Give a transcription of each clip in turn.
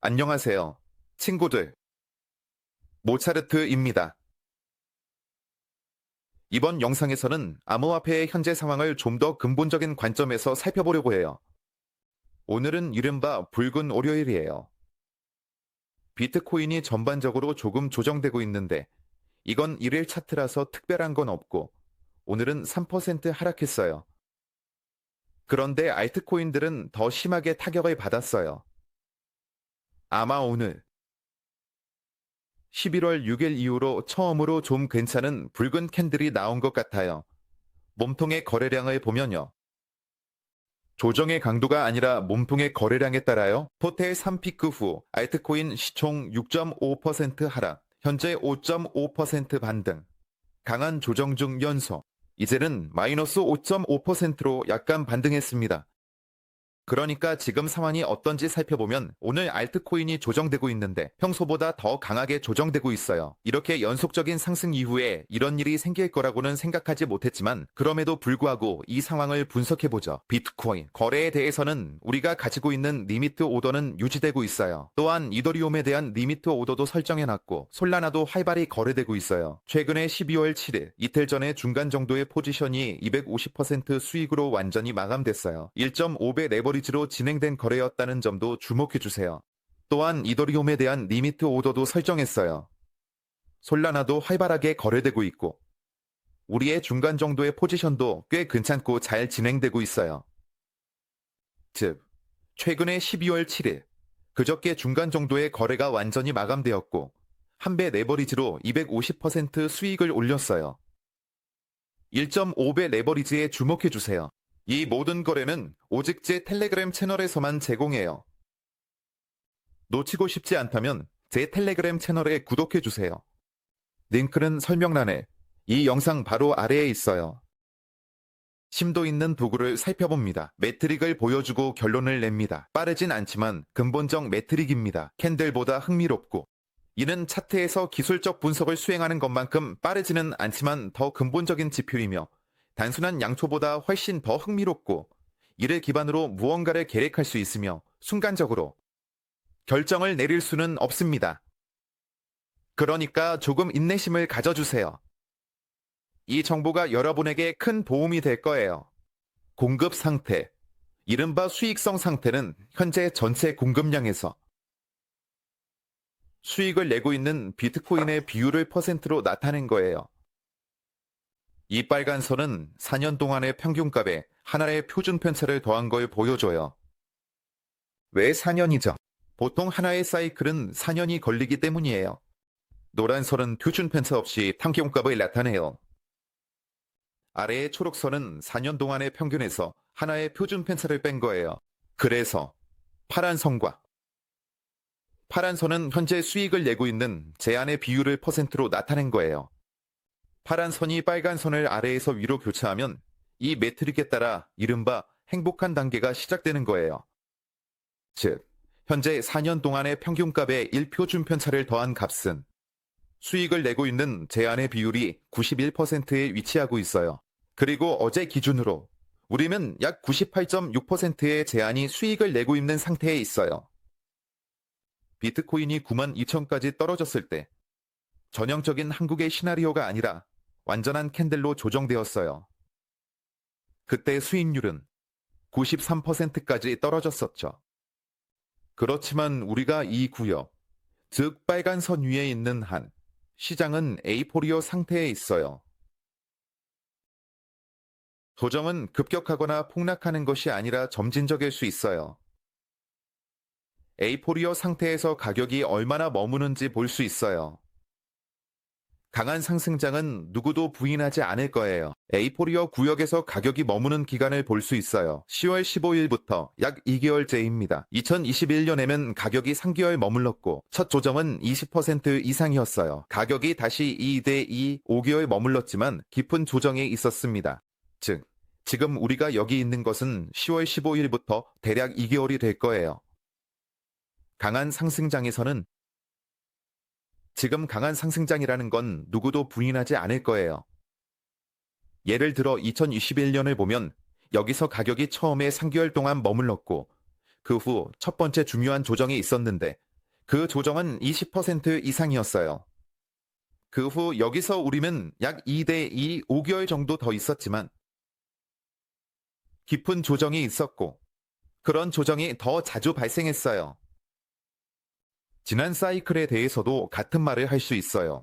안녕하세요, 친구들. 모차르트입니다. 이번 영상에서는 암호화폐의 현재 상황을 좀 더 근본적인 관점에서 살펴보려고 해요. 오늘은 이른바 붉은 월요일이에요. 비트코인이 전반적으로 조금 조정되고 있는데 이건 일일 차트라서 특별한 건 없고 오늘은 3% 하락했어요. 그런데 알트코인들은 더 심하게 타격을 받았어요. 아마 오늘 11월 6일 이후로 처음으로 좀 괜찮은 붉은 캔들이 나온 것 같아요. 몸통의 거래량을 보면요. 조정의 강도가 아니라 몸통의 거래량에 따라요. 토텔 3피크 후 알트코인 시총 6.5% 하락, 현재 5.5% 반등. 강한 조정 중 연속. 이제는 마이너스 5.5%로 약간 반등했습니다. 그러니까 지금 상황이 어떤지 살펴보면 오늘 알트코인이 조정되고 있는데 평소보다 더 강하게 조정되고 있어요. 이렇게 연속적인 상승 이후에 이런 일이 생길 거라고는 생각하지 못했지만 그럼에도 불구하고 이 상황을 분석해보죠. 비트코인 거래에 대해서는 우리가 가지고 있는 리미트 오더는 유지되고 있어요. 또한 이더리움에 대한 리미트 오더도 설정해놨고 솔라나도 활발히 거래되고 있어요. 최근에 12월 7일 이틀 전에 중간 정도의 포지션이 250% 수익으로 완전히 마감됐어요. 1.5배 레버리지로 진행된 거래였다는 점도 주목해주세요. 또한 이더리움에 대한 리미트 오더도 설정했어요. 솔라나도 활발하게 거래되고 있고 우리의 중간 정도의 포지션도 꽤 괜찮고 잘 진행되고 있어요. 즉, 최근에 12월 7일 그저께 중간 정도의 거래가 완전히 마감되었고 한 배 레버리지로 250% 수익을 올렸어요. 1.5배 레버리지에 주목해주세요. 이 모든 거래는 오직 제 텔레그램 채널에서만 제공해요. 놓치고 싶지 않다면 제 텔레그램 채널에 구독해주세요. 링크는 설명란에 이 영상 바로 아래에 있어요. 심도 있는 도구를 살펴봅니다. 매트릭을 보여주고 결론을 냅니다. 빠르진 않지만 근본적 매트릭입니다. 캔들보다 흥미롭고 이는 차트에서 기술적 분석을 수행하는 것만큼 빠르지는 않지만 더 근본적인 지표이며 단순한 양초보다 훨씬 더 흥미롭고 이를 기반으로 무언가를 계획할 수 있으며 순간적으로 결정을 내릴 수는 없습니다. 그러니까 조금 인내심을 가져주세요. 이 정보가 여러분에게 큰 도움이 될 거예요. 공급 상태, 이른바 수익성 상태는 현재 전체 공급량에서 수익을 내고 있는 비트코인의 비율을 퍼센트로 나타낸 거예요. 이 빨간 선은 4년 동안의 평균값에 하나의 표준 편차를 더한 걸 보여줘요. 왜 4년이죠? 보통 하나의 사이클은 4년이 걸리기 때문이에요. 노란 선은 표준 편차 없이 평균값을 나타내요. 아래의 초록선은 4년 동안의 평균에서 하나의 표준 편차를 뺀 거예요. 그래서 파란 선과 파란 선은 현재 수익을 내고 있는 제한의 비율을 퍼센트로 나타낸 거예요. 파란 선이 빨간 선을 아래에서 위로 교차하면 이 매트릭에 따라 이른바 행복한 단계가 시작되는 거예요. 즉, 현재 4년 동안의 평균값에 1표준 편차를 더한 값은 수익을 내고 있는 제한의 비율이 91%에 위치하고 있어요. 그리고 어제 기준으로 우리는 약 98.6%의 제한이 수익을 내고 있는 상태에 있어요. 비트코인이 92,000까지 떨어졌을 때 전형적인 한국의 시나리오가 아니라 완전한 캔들로 조정되었어요. 그때 수익률은 93%까지 떨어졌었죠. 그렇지만 우리가 이 구역, 즉 빨간 선 위에 있는 한 시장은 에이포리오 상태에 있어요. 조정은 급격하거나 폭락하는 것이 아니라 점진적일 수 있어요. 에이포리오 상태에서 가격이 얼마나 머무는지 볼 수 있어요. 강한 상승장은 누구도 부인하지 않을 거예요. 에이포리오 구역에서 가격이 머무는 기간을 볼 수 있어요. 10월 15일부터 약 2개월째입니다. 2021년에는 가격이 3개월 머물렀고 첫 조정은 20% 이상이었어요. 가격이 다시 2대2 5개월 머물렀지만 깊은 조정이 있었습니다. 즉, 지금 우리가 여기 있는 것은 10월 15일부터 대략 2개월이 될 거예요. 강한 상승장에서는 지금 강한 상승장이라는 건 누구도 부인하지 않을 거예요. 예를 들어 2021년을 보면 여기서 가격이 처음에 3개월 동안 머물렀고 그 후 첫 번째 중요한 조정이 있었는데 그 조정은 20% 이상이었어요. 그 후 여기서 우리는 약 2대2 5개월 정도 더 있었지만 깊은 조정이 있었고 그런 조정이 더 자주 발생했어요. 지난 사이클에 대해서도 같은 말을 할 수 있어요.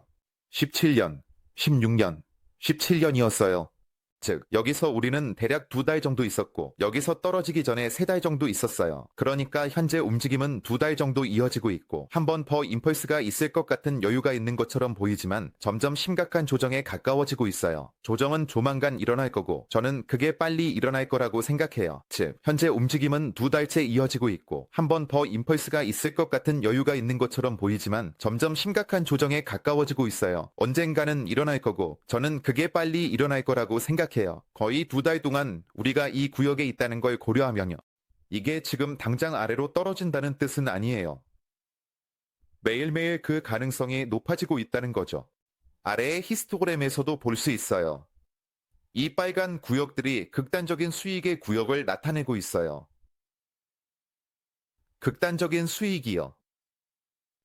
17년, 16년, 17년이었어요. 즉, 여기서 우리는 대략 2달 정도 있었고, 여기서 떨어지기 전에 3달 정도 있었어요. 그러니까 현재 움직임은 2달 정도 이어지고 있고, 한 번 더 임펄스가 있을 것 같은 여유가 있는 것처럼 보이지만, 점점 심각한 조정에 가까워지고 있어요. 조정은 조만간 일어날 거고, 저는 그게 빨리 일어날 거라고 생각해요. 즉, 현재 움직임은 2달째 이어지고 있고, 한 번 더 임펄스가 있을 것 같은 여유가 있는 것처럼 보이지만, 점점 심각한 조정에 가까워지고 있어요. 언젠가는 일어날 거고, 저는 그게 빨리 일어날 거라고 생각해요. 거의 2달 동안 우리가 이 구역에 있다는 걸 고려하면요. 이게 지금 당장 아래로 떨어진다는 뜻은 아니에요. 매일매일 그 가능성이 높아지고 있다는 거죠. 아래의 히스토그램에서도 볼 수 있어요. 이 빨간 구역들이 극단적인 수익의 구역을 나타내고 있어요. 극단적인 수익이요.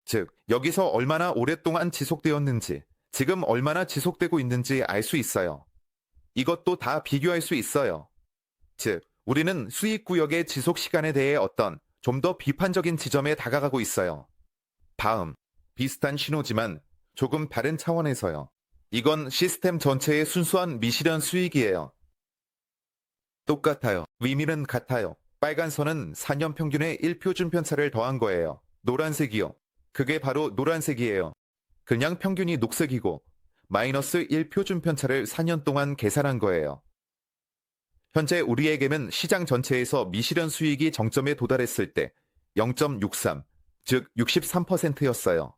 즉, 여기서 얼마나 오랫동안 지속되었는지, 지금 얼마나 지속되고 있는지 알 수 있어요. 이것도 다 비교할 수 있어요. 즉, 우리는 수익구역의 지속 시간에 대해 어떤 좀 더 비판적인 지점에 다가가고 있어요. 다음, 비슷한 신호지만 조금 다른 차원에서요. 이건 시스템 전체의 순수한 미실현 수익이에요. 똑같아요. 의미는 같아요. 빨간 선은 4년 평균의 1표준 편차를 더한 거예요. 노란색이요. 그게 바로 노란색이에요. 그냥 평균이 녹색이고 마이너스 1표준 편차를 4년 동안 계산한 거예요. 현재 우리에게는 시장 전체에서 미실현 수익이 정점에 도달했을 때 0.63, 즉 63%였어요.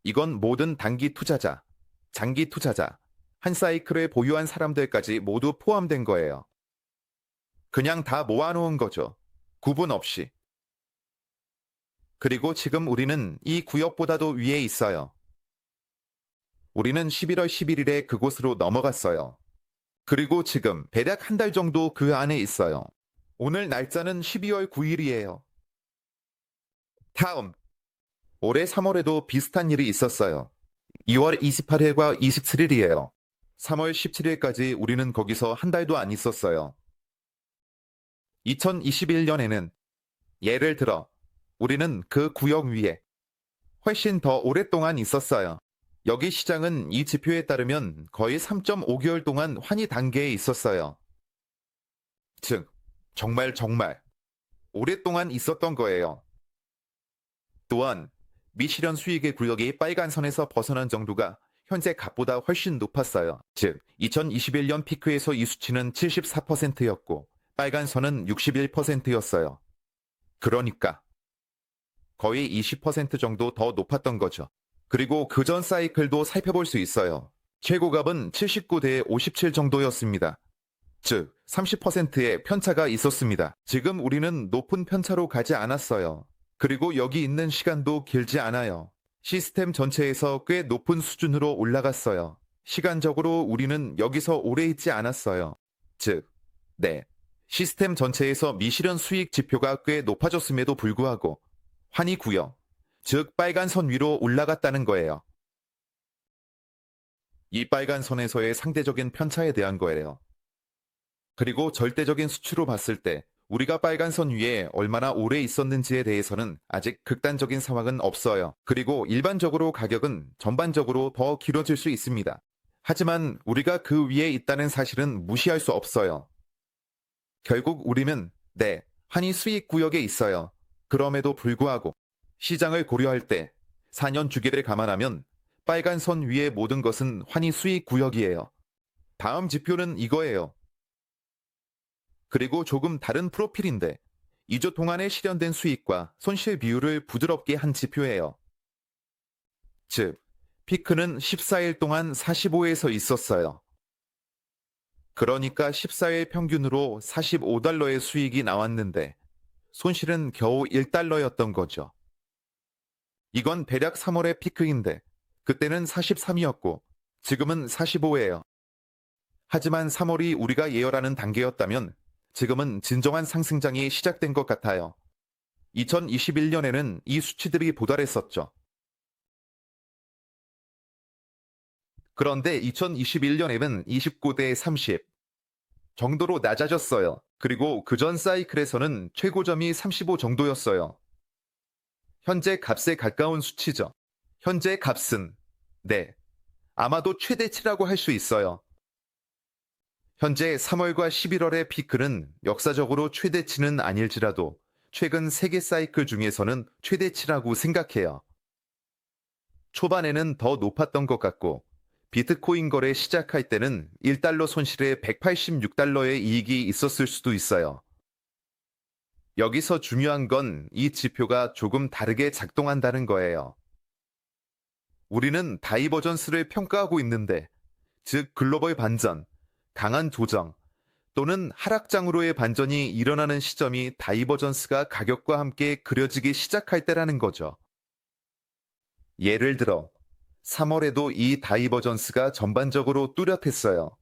이건 모든 단기 투자자, 장기 투자자, 한 사이클을 보유한 사람들까지 모두 포함된 거예요. 그냥 다 모아놓은 거죠. 구분 없이. 그리고 지금 우리는 이 구역보다도 위에 있어요. 우리는 11월 11일에 그곳으로 넘어갔어요. 그리고 지금 대략 한 달 정도 그 안에 있어요. 오늘 날짜는 12월 9일이에요. 다음, 올해 3월에도 비슷한 일이 있었어요. 2월 28일과 27일이에요. 3월 17일까지 우리는 거기서 한 달도 안 있었어요. 2021년에는 예를 들어 우리는 그 구역 위에 훨씬 더 오랫동안 있었어요. 여기 시장은 이 지표에 따르면 거의 3.5개월 동안 환희 단계에 있었어요. 즉, 정말 오랫동안 있었던 거예요. 또한 미실현 수익의 구역이 빨간 선에서 벗어난 정도가 현재 값보다 훨씬 높았어요. 즉, 2021년 피크에서 이 수치는 74%였고 빨간 선은 61%였어요. 그러니까 거의 20% 정도 더 높았던 거죠. 그리고 그전 사이클도 살펴볼 수 있어요. 최고값은 79대 57 정도였습니다. 즉, 30%의 편차가 있었습니다. 지금 우리는 높은 편차로 가지 않았어요. 그리고 여기 있는 시간도 길지 않아요. 시스템 전체에서 꽤 높은 수준으로 올라갔어요. 시간적으로 우리는 여기서 오래 있지 않았어요. 즉, 네. 시스템 전체에서 미실현 수익 지표가 꽤 높아졌음에도 불구하고 환희 구역, 즉 빨간 선 위로 올라갔다는 거예요. 이 빨간 선에서의 상대적인 편차에 대한 거예요. 그리고 절대적인 수치로 봤을 때 우리가 빨간 선 위에 얼마나 오래 있었는지에 대해서는 아직 극단적인 상황은 없어요. 그리고 일반적으로 가격은 전반적으로 더 길어질 수 있습니다. 하지만 우리가 그 위에 있다는 사실은 무시할 수 없어요. 결국 우리는 환희 수익 구역에 있어요. 그럼에도 불구하고 시장을 고려할 때 4년 주기를 감안하면 빨간 선 위의 모든 것은 환희 수익 구역이에요. 다음 지표는 이거예요. 그리고 조금 다른 프로필인데 2주 동안에 실현된 수익과 손실 비율을 부드럽게 한 지표예요. 즉, 피크는 14일 동안 45에서 있었어요. 그러니까 14일 평균으로 45달러의 수익이 나왔는데 손실은 겨우 1달러였던 거죠. 이건 대략 3월의 피크인데 그때는 43이었고 지금은 45예요. 하지만 3월이 우리가 예열하는 단계였다면 지금은 진정한 상승장이 시작된 것 같아요. 2021년에는 이 수치들이 도달했었죠. 그런데 2021년에는 29대 30 정도로 낮아졌어요. 그리고 그전 사이클에서는 최고점이 35 정도였어요. 현재 값에 가까운 수치죠. 현재 값은 네, 아마도 최대치라고 할 수 있어요. 현재 3월과 11월의 피크는 역사적으로 최대치는 아닐지라도 최근 세계 사이클 중에서는 최대치라고 생각해요. 초반에는 더 높았던 것 같고 비트코인 거래 시작할 때는 1달러 손실에 186달러의 이익이 있었을 수도 있어요. 여기서 중요한 건 이 지표가 조금 다르게 작동한다는 거예요. 우리는 다이버전스를 평가하고 있는데, 즉 글로벌 반전, 강한 조정 또는 하락장으로의 반전이 일어나는 시점이 다이버전스가 가격과 함께 그려지기 시작할 때라는 거죠. 예를 들어 3월에도 이 다이버전스가 전반적으로 뚜렷했어요.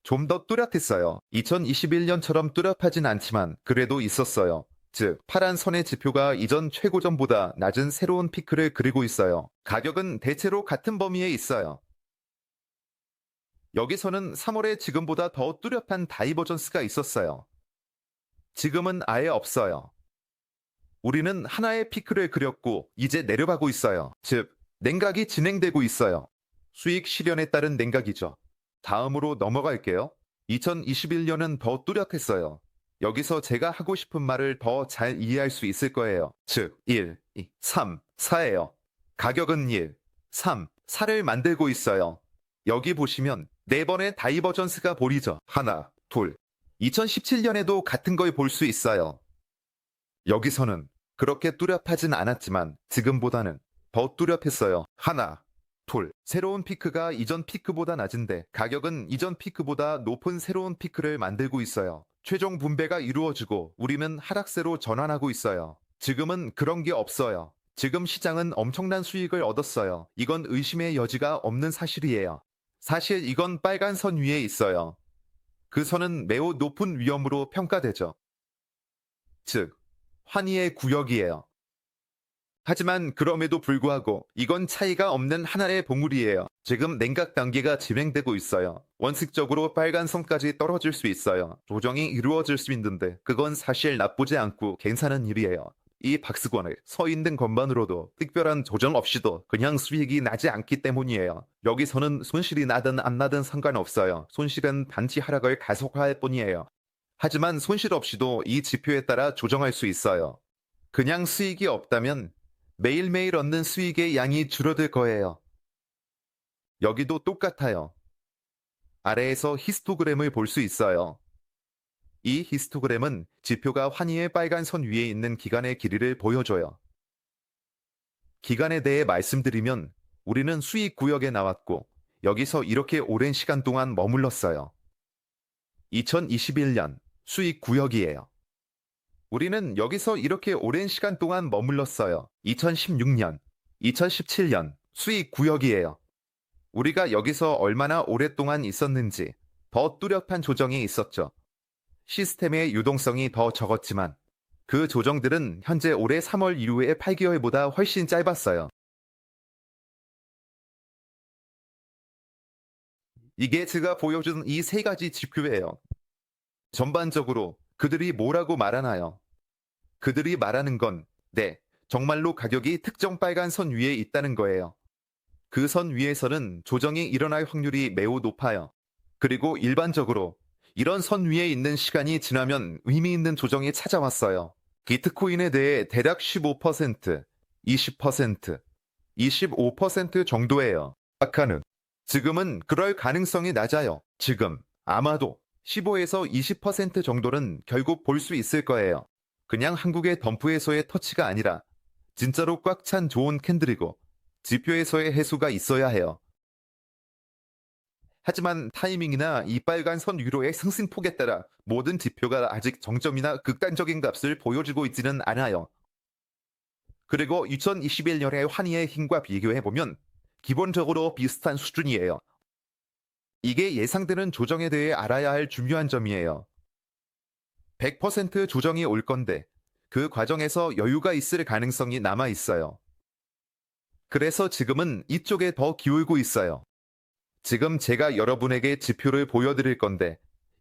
좀 더 뚜렷했어요. 2021년처럼 뚜렷하진 않지만 그래도 있었어요. 즉, 파란 선의 지표가 이전 최고점보다 낮은 새로운 피크를 그리고 있어요. 가격은 대체로 같은 범위에 있어요. 여기서는 3월에 지금보다 더 뚜렷한 다이버전스가 있었어요. 지금은 아예 없어요. 우리는 하나의 피크를 그렸고 이제 내려가고 있어요. 즉, 냉각이 진행되고 있어요. 수익 실현에 따른 냉각이죠. 다음으로 넘어갈게요. 2021년은 더 뚜렷했어요. 여기서 제가 하고 싶은 말을 더 잘 이해할 수 있을 거예요. 즉, 1, 2, 3, 4예요. 가격은 1, 3, 4를 만들고 있어요. 여기 보시면 4번의 다이버전스가 보이죠. 하나, 둘. 2017년에도 같은 걸 볼 수 있어요. 여기서는 그렇게 뚜렷하진 않았지만 지금보다는 더 뚜렷했어요. 하나, 둘. 새로운 피크가 이전 피크보다 낮은데 가격은 이전 피크보다 높은 새로운 피크를 만들고 있어요. 최종 분배가 이루어지고 우리는 하락세로 전환하고 있어요. 지금은 그런 게 없어요. 지금 시장은 엄청난 수익을 얻었어요. 이건 의심의 여지가 없는 사실이에요. 사실 이건 빨간 선 위에 있어요. 그 선은 매우 높은 위험으로 평가되죠. 즉, 환희의 구역이에요. 하지만 그럼에도 불구하고 이건 차이가 없는 하나의 봉우리예요. 지금 냉각 단계가 진행되고 있어요. 원칙적으로 빨간 선까지 떨어질 수 있어요. 조정이 이루어질 수 있는데 그건 사실 나쁘지 않고 괜찮은 일이에요. 이 박스권을 서 있는 것만으로도 특별한 조정 없이도 그냥 수익이 나지 않기 때문이에요. 여기서는 손실이 나든 안 나든 상관없어요. 손실은 단지 하락을 가속화할 뿐이에요. 하지만 손실 없이도 이 지표에 따라 조정할 수 있어요. 그냥 수익이 없다면 매일매일 얻는 수익의 양이 줄어들 거예요. 여기도 똑같아요. 아래에서 히스토그램을 볼 수 있어요. 이 히스토그램은 지표가 환희의 빨간 선 위에 있는 기간의 길이를 보여줘요. 기간에 대해 말씀드리면 우리는 수익 구역에 나왔고 여기서 이렇게 오랜 시간 동안 머물렀어요. 2021년 수익 구역이에요. 우리는 여기서 이렇게 오랜 시간 동안 머물렀어요. 2016년, 2017년 수익 구역이에요. 우리가 여기서 얼마나 오랫동안 있었는지 더 뚜렷한 조정이 있었죠. 시스템의 유동성이 더 적었지만 그 조정들은 현재 올해 3월 이후의 8개월보다 훨씬 짧았어요. 이게 제가 보여준 이 세 가지 지표예요. 전반적으로 그들이 뭐라고 말하나요? 그들이 말하는 건, 네, 정말로 가격이 특정 빨간 선 위에 있다는 거예요. 그 선 위에서는 조정이 일어날 확률이 매우 높아요. 그리고 일반적으로 이런 선 위에 있는 시간이 지나면 의미 있는 조정이 찾아왔어요. 비트코인에 대해 대략 15%, 20%, 25% 정도예요. 아까는 지금은 그럴 가능성이 낮아요. 지금 아마도 15에서 20% 정도는 결국 볼 수 있을 거예요. 그냥 한국의 덤프에서의 터치가 아니라 진짜로 꽉 찬 좋은 캔들이고 지표에서의 해수가 있어야 해요. 하지만 타이밍이나 이 빨간 선 위로의 상승폭에 따라 모든 지표가 아직 정점이나 극단적인 값을 보여주고 있지는 않아요. 그리고 2021년의 환희의 힘과 비교해보면 기본적으로 비슷한 수준이에요. 이게 예상되는 조정에 대해 알아야 할 중요한 점이에요. 100% 조정이 올 건데 그 과정에서 여유가 있을 가능성이 남아 있어요. 그래서 지금은 이쪽에 더 기울고 있어요. 지금 제가 여러분에게 지표를 보여드릴 건데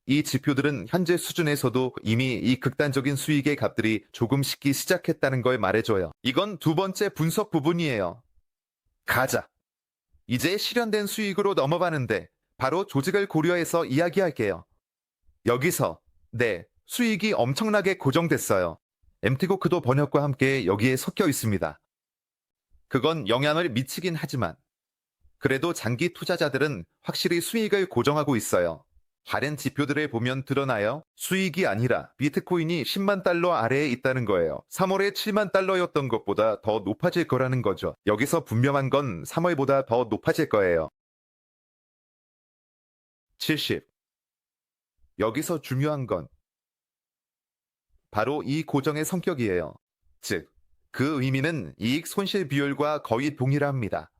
이 지표들은 현재 수준에서도 이미 이 극단적인 수익의 값들이 조금 식기 시작했다는 걸 말해줘요. 이건 두 번째 분석 부분이에요. 가자. 이제 실현된 수익으로 넘어가는데 바로 조직을 고려해서 이야기할게요. 여기서 네, 수익이 엄청나게 고정됐어요. MT고크도 번역과 함께 여기에 섞여 있습니다. 그건 영향을 미치긴 하지만 그래도 장기 투자자들은 확실히 수익을 고정하고 있어요. 다른 지표들을 보면 드러나요. 수익이 아니라 비트코인이 10만 달러 아래에 있다는 거예요. 3월에 7만 달러였던 것보다 더 높아질 거라는 거죠. 여기서 분명한 건 3월보다 더 높아질 거예요. 70. 여기서 중요한 건 바로 이 고정의 성격이에요. 즉, 그 의미는 이익 손실 비율과 거의 동일합니다.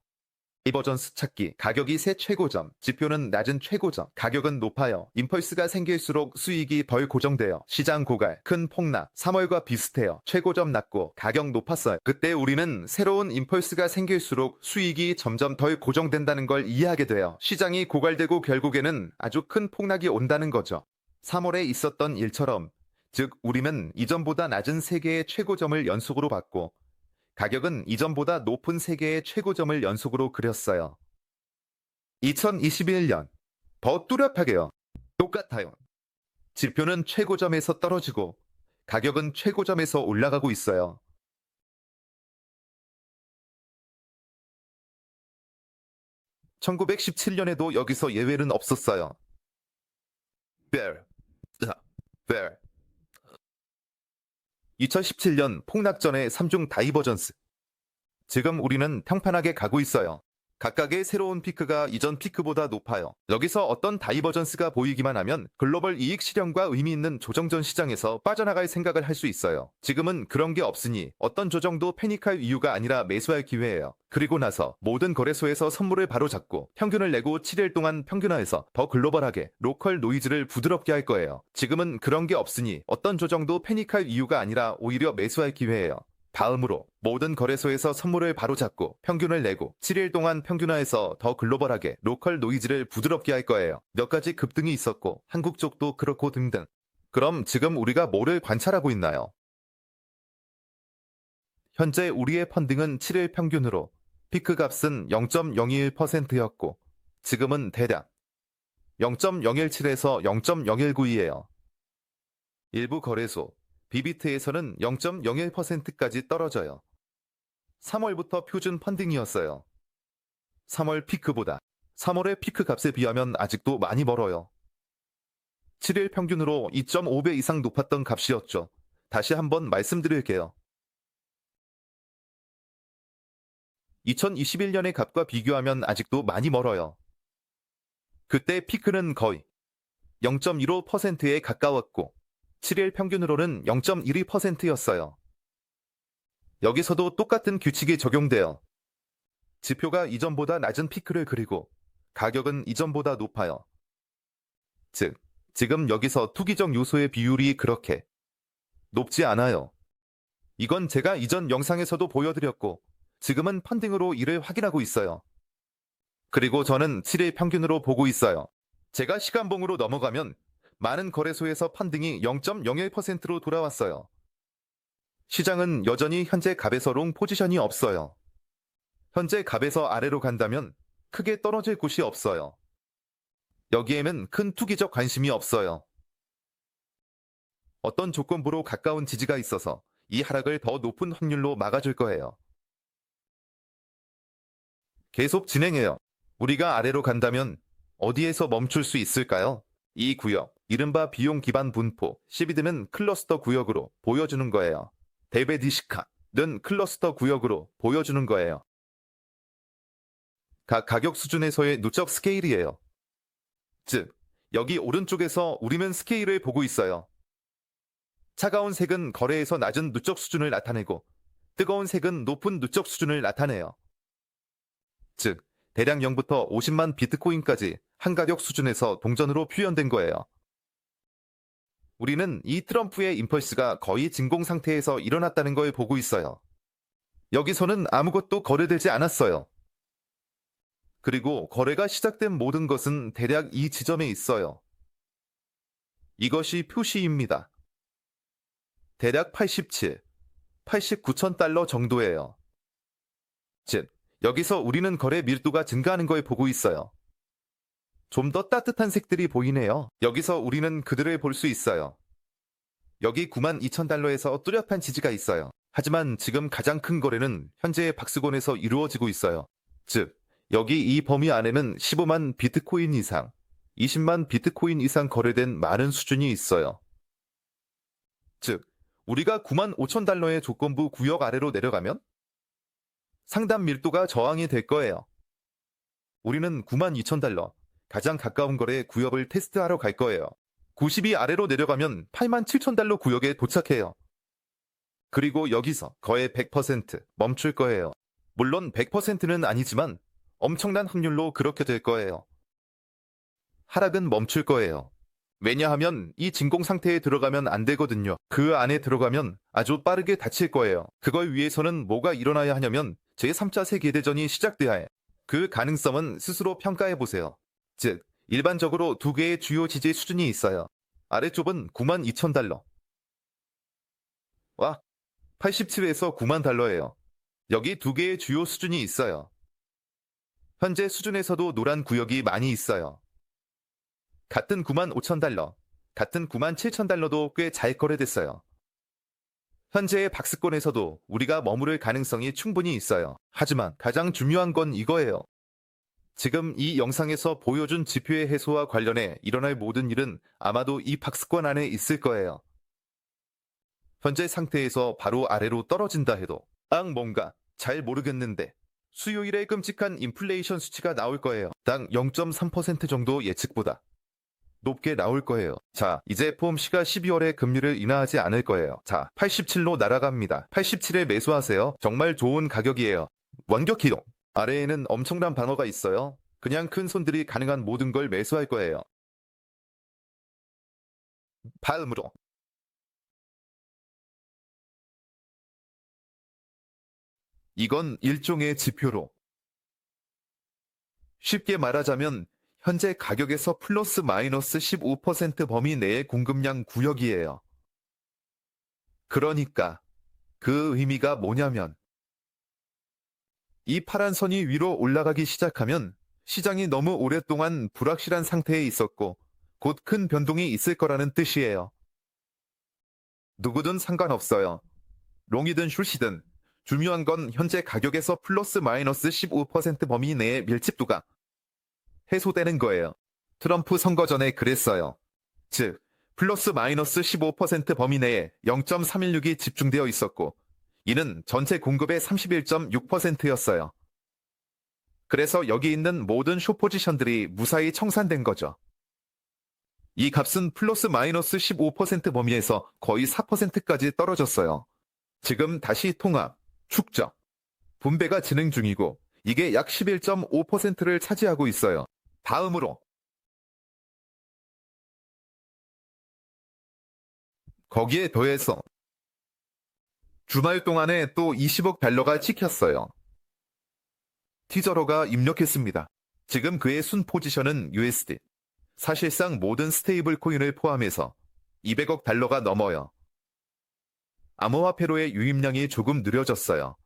다이버전스 찾기, 가격이 새 최고점, 지표는 낮은 최고점, 가격은 높아요. 임펄스가 생길수록 수익이 덜 고정돼요. 시장 고갈, 큰 폭락, 3월과 비슷해요. 최고점 낮고 가격 높았어요. 그때 우리는 새로운 임펄스가 생길수록 수익이 점점 덜 고정된다는 걸 이해하게 돼요. 시장이 고갈되고 결국에는 아주 큰 폭락이 온다는 거죠. 3월에 있었던 일처럼, 즉 우리는 이전보다 낮은 세계의 최고점을 연속으로 받고 가격은 이전보다 높은 세계의 최고점을 연속으로 그렸어요. 2021년 더 뚜렷하게요. 똑같아요. 지표는 최고점에서 떨어지고 가격은 최고점에서 올라가고 있어요. (1917년에도) 여기서 예외는 없었어요. bear, bear. 2017년 폭락 전의 3중 다이버전스. 지금 우리는 평판하게 가고 있어요. 각각의 새로운 피크가 이전 피크보다 높아요. 여기서 어떤 다이버전스가 보이기만 하면 글로벌 이익 실현과 의미 있는 조정전 시장에서 빠져나갈 생각을 할 수 있어요. 지금은 그런 게 없으니 어떤 조정도 패닉할 이유가 아니라 매수할 기회예요. 그리고 나서 모든 거래소에서 선물을 바로잡고 평균을 내고 7일 동안 평균화해서 더 글로벌하게 로컬 노이즈를 부드럽게 할 거예요. 지금은 그런 게 없으니 어떤 조정도 패닉할 이유가 아니라 오히려 매수할 기회예요. 다음으로 모든 거래소에서 선물을 바로잡고 평균을 내고 7일 동안 평균화해서 더 글로벌하게 로컬 노이즈를 부드럽게 할 거예요. 몇 가지 급등이 있었고 한국 쪽도 그렇고 등등. 그럼 지금 우리가 뭐를 관찰하고 있나요? 현재 우리의 펀딩은 7일 평균으로 피크 값은 0.021%였고 지금은 대략 0.017에서 0.019이에요. 일부 거래소 비비트에서는 0.01%까지 떨어져요. 3월부터 표준 펀딩이었어요. 3월 피크보다 3월의 피크 값에 비하면 아직도 많이 멀어요. 7일 평균으로 2.5배 이상 높았던 값이었죠. 다시 한번 말씀드릴게요. 2021년의 값과 비교하면 아직도 많이 멀어요. 그때 피크는 거의 0.15%에 가까웠고 7일 평균으로는 0.12%였어요. 여기서도 똑같은 규칙이 적용돼요. 지표가 이전보다 낮은 피크를 그리고 가격은 이전보다 높아요. 즉, 지금 여기서 투기적 요소의 비율이 그렇게 높지 않아요. 이건 제가 이전 영상에서도 보여드렸고 지금은 펀딩으로 이를 확인하고 있어요. 그리고 저는 7일 평균으로 보고 있어요. 제가 시간봉으로 넘어가면 많은 거래소에서 펀딩이 0.01%로 돌아왔어요. 시장은 여전히 현재 값에서 롱 포지션이 없어요. 현재 값에서 아래로 간다면 크게 떨어질 곳이 없어요. 여기에는 큰 투기적 관심이 없어요. 어떤 조건부로 가까운 지지가 있어서 이 하락을 더 높은 확률로 막아줄 거예요. 계속 진행해요. 우리가 아래로 간다면 어디에서 멈출 수 있을까요? 이 구역, 이른바 비용 기반 분포, 시비드는 클러스터 구역으로 보여주는 거예요. 데베디시카는 클러스터 구역으로 보여주는 거예요. 각 가격 수준에서의 누적 스케일이에요. 즉, 여기 오른쪽에서 우리는 스케일을 보고 있어요. 차가운 색은 거래에서 낮은 누적 수준을 나타내고 뜨거운 색은 높은 누적 수준을 나타내요. 즉, 대략 0부터 50만 비트코인까지 한 가격 수준에서 동전으로 표현된 거예요. 우리는 이 트럼프의 임펄스가 거의 진공 상태에서 일어났다는 걸 보고 있어요. 여기서는 아무것도 거래되지 않았어요. 그리고 거래가 시작된 모든 것은 대략 이 지점에 있어요. 이것이 표시입니다. 대략 87, 89천 달러 정도예요. 즉, 여기서 우리는 거래 밀도가 증가하는 걸 보고 있어요. 좀 더 따뜻한 색들이 보이네요. 여기서 우리는 그들을 볼 수 있어요. 여기 92,000달러에서 뚜렷한 지지가 있어요. 하지만 지금 가장 큰 거래는 현재의 박스권에서 이루어지고 있어요. 즉, 여기 이 범위 안에는 15만 비트코인 이상, 20만 비트코인 이상 거래된 많은 수준이 있어요. 즉, 우리가 95,000달러의 조건부 구역 아래로 내려가면 상단 밀도가 저항이 될 거예요. 우리는 92,000달러, 가장 가까운 거래 구역을 테스트하러 갈 거예요. 90이 아래로 내려가면 87,000달러 구역에 도착해요. 그리고 여기서 거의 100% 멈출 거예요. 물론 100%는 아니지만 엄청난 확률로 그렇게 될 거예요. 하락은 멈출 거예요. 왜냐하면 이 진공 상태에 들어가면 안 되거든요. 그 안에 들어가면 아주 빠르게 닫힐 거예요. 그걸 위해서는 뭐가 일어나야 하냐면 제3차 세계대전이 시작돼야 해. 그 가능성은 스스로 평가해 보세요. 즉, 일반적으로 두 개의 주요 지지 수준이 있어요. 아래쪽은 92,000달러. 와, 87에서 9만 달러예요. 여기 두 개의 주요 수준이 있어요. 현재 수준에서도 노란 구역이 많이 있어요. 같은 95,000달러, 같은 97,000달러도 꽤 잘 거래됐어요. 현재의 박스권에서도 우리가 머무를 가능성이 충분히 있어요. 하지만 가장 중요한 건 이거예요. 지금 이 영상에서 보여준 지표의 해소와 관련해 일어날 모든 일은 아마도 이 박스권 안에 있을 거예요. 현재 상태에서 바로 아래로 떨어진다 해도 뭔가 잘 모르겠는데 수요일에 끔찍한 인플레이션 수치가 나올 거예요. 당 0.3% 정도 예측보다 높게 나올 거예요. 자, 이제 FOMC가 12월에 금리를 인하하지 않을 거예요. 자, 87로 날아갑니다. 87에 매수하세요. 정말 좋은 가격이에요. 완벽 이동. 아래에는 엄청난 방어가 있어요. 그냥 큰 손들이 가능한 모든 걸 매수할 거예요. 다음으로 이건 일종의 지표로 쉽게 말하자면 현재 가격에서 플러스 마이너스 15% 범위 내의 공급량 구역이에요. 그러니까 그 의미가 뭐냐면 이 파란 선이 위로 올라가기 시작하면 시장이 너무 오랫동안 불확실한 상태에 있었고 곧 큰 변동이 있을 거라는 뜻이에요. 누구든 상관없어요. 롱이든 숏이든 중요한 건 현재 가격에서 플러스 마이너스 15% 범위 내의 밀집도가 해소되는 거예요. 트럼프 선거 전에 그랬어요. 즉, 플러스 마이너스 15% 범위 내에 0.316이 집중되어 있었고 이는 전체 공급의 31.6%였어요. 그래서 여기 있는 모든 숏 포지션들이 무사히 청산된 거죠. 이 값은 플러스 마이너스 15% 범위에서 거의 4%까지 떨어졌어요. 지금 다시 통합, 축적, 분배가 진행 중이고 이게 약 11.5%를 차지하고 있어요. 다음으로 거기에 더해서 주말 동안에 또 20억 달러가 찍혔어요. 티저러가 입력했습니다. 지금 그의 순 포지션은 USD. 사실상 모든 스테이블 코인을 포함해서 200억 달러가 넘어요. 암호화폐로의 유입량이 조금 느려졌어요.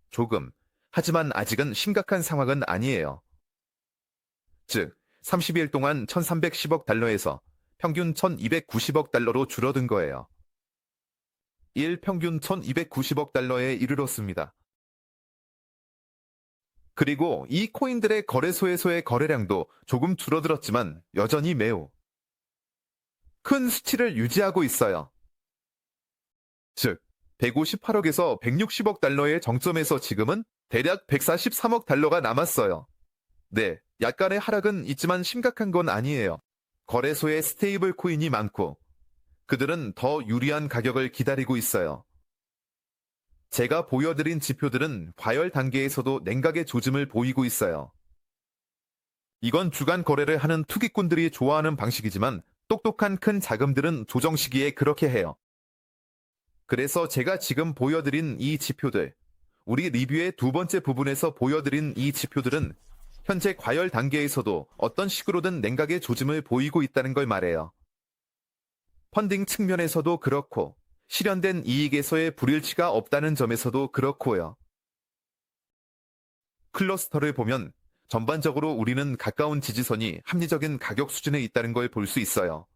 조금. 하지만 아직은 심각한 상황은 아니에요. 즉, 30일 동안 1310억 달러에서 평균 1290억 달러로 줄어든 거예요. 일 평균 1290억 달러에 이르렀습니다. 그리고 이 코인들의 거래소에서의 거래량도 조금 줄어들었지만 여전히 매우 큰 수치를 유지하고 있어요. 즉, 158억에서 160억 달러의 정점에서 지금은 대략 143억 달러가 남았어요. 네, 약간의 하락은 있지만 심각한 건 아니에요. 거래소에 스테이블 코인이 많고 그들은 더 유리한 가격을 기다리고 있어요. 제가 보여드린 지표들은 과열 단계에서도 냉각의 조짐을 보이고 있어요. 이건 주간 거래를 하는 투기꾼들이 좋아하는 방식이지만 똑똑한 큰 자금들은 조정 시기에 그렇게 해요. 그래서 제가 지금 보여드린 이 지표들, 우리 리뷰의 두 번째 부분에서 보여드린 이 지표들은 현재 과열 단계에서도 어떤 식으로든 냉각의 조짐을 보이고 있다는 걸 말해요. 펀딩 측면에서도 그렇고 실현된 이익에서의 불일치가 없다는 점에서도 그렇고요. 클러스터를 보면 전반적으로 우리는 가까운 지지선이 합리적인 가격 수준에 있다는 걸 볼 수 있어요.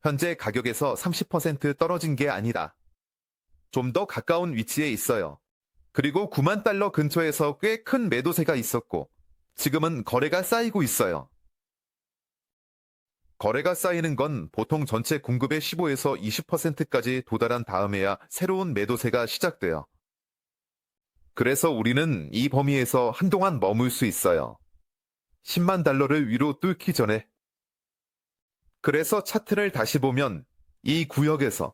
현재 가격에서 30% 떨어진 게 아니라 좀 더 가까운 위치에 있어요. 그리고 9만 달러 근처에서 꽤 큰 매도세가 있었고 지금은 거래가 쌓이고 있어요. 거래가 쌓이는 건 보통 전체 공급의 15에서 20%까지 도달한 다음에야 새로운 매도세가 시작돼요. 그래서 우리는 이 범위에서 한동안 머물 수 있어요. 10만 달러를 위로 뚫기 전에. 그래서 차트를 다시 보면 이 구역에서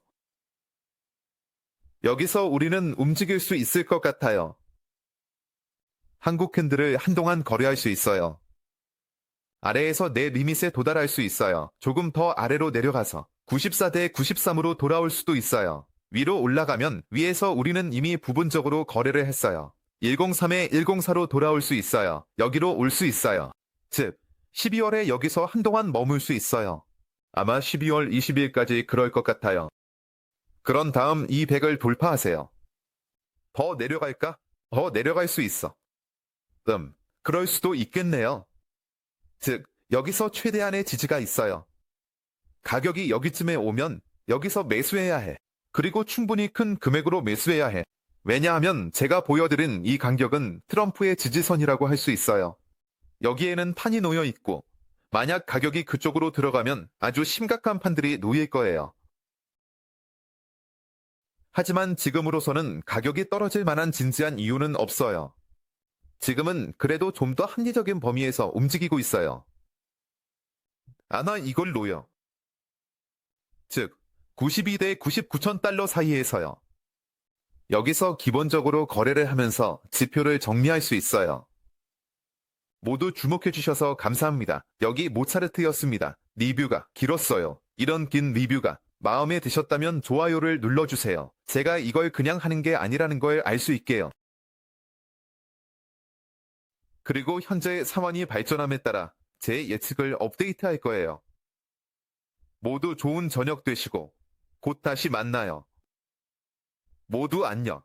여기서 우리는 움직일 수 있을 것 같아요. 한국 캔들을 한동안 거래할 수 있어요. 아래에서 내 리밋에 도달할 수 있어요. 조금 더 아래로 내려가서 94대 93으로 돌아올 수도 있어요. 위로 올라가면 위에서 우리는 이미 부분적으로 거래를 했어요. 103에 104로 돌아올 수 있어요. 여기로 올 수 있어요. 즉 12월에 여기서 한동안 머물 수 있어요. 아마 12월 20일까지 그럴 것 같아요. 그런 다음 이 100을 돌파하세요. 더 내려갈까? 더 내려갈 수 있어. 그럴 수도 있겠네요. 즉, 여기서 최대한의 지지가 있어요. 가격이 여기쯤에 오면 여기서 매수해야 해. 그리고 충분히 큰 금액으로 매수해야 해. 왜냐하면 제가 보여드린 이 간격은 트럼프의 지지선이라고 할 수 있어요. 여기에는 판이 놓여 있고, 만약 가격이 그쪽으로 들어가면 아주 심각한 판들이 놓일 거예요. 하지만 지금으로서는 가격이 떨어질 만한 진지한 이유는 없어요. 지금은 그래도 좀 더 합리적인 범위에서 움직이고 있어요. 아마 이걸 놓여. 즉, 92대 99천 달러 사이에서요. 여기서 기본적으로 거래를 하면서 지표를 정리할 수 있어요. 모두 주목해 주셔서 감사합니다. 여기 모차르트였습니다. 리뷰가 길었어요. 이런 긴 리뷰가 마음에 드셨다면 좋아요를 눌러주세요. 제가 이걸 그냥 하는 게 아니라는 걸 알 수 있게요. 그리고 현재 상황이 발전함에 따라 제 예측을 업데이트할 거예요. 모두 좋은 저녁 되시고 곧 다시 만나요. 모두 안녕.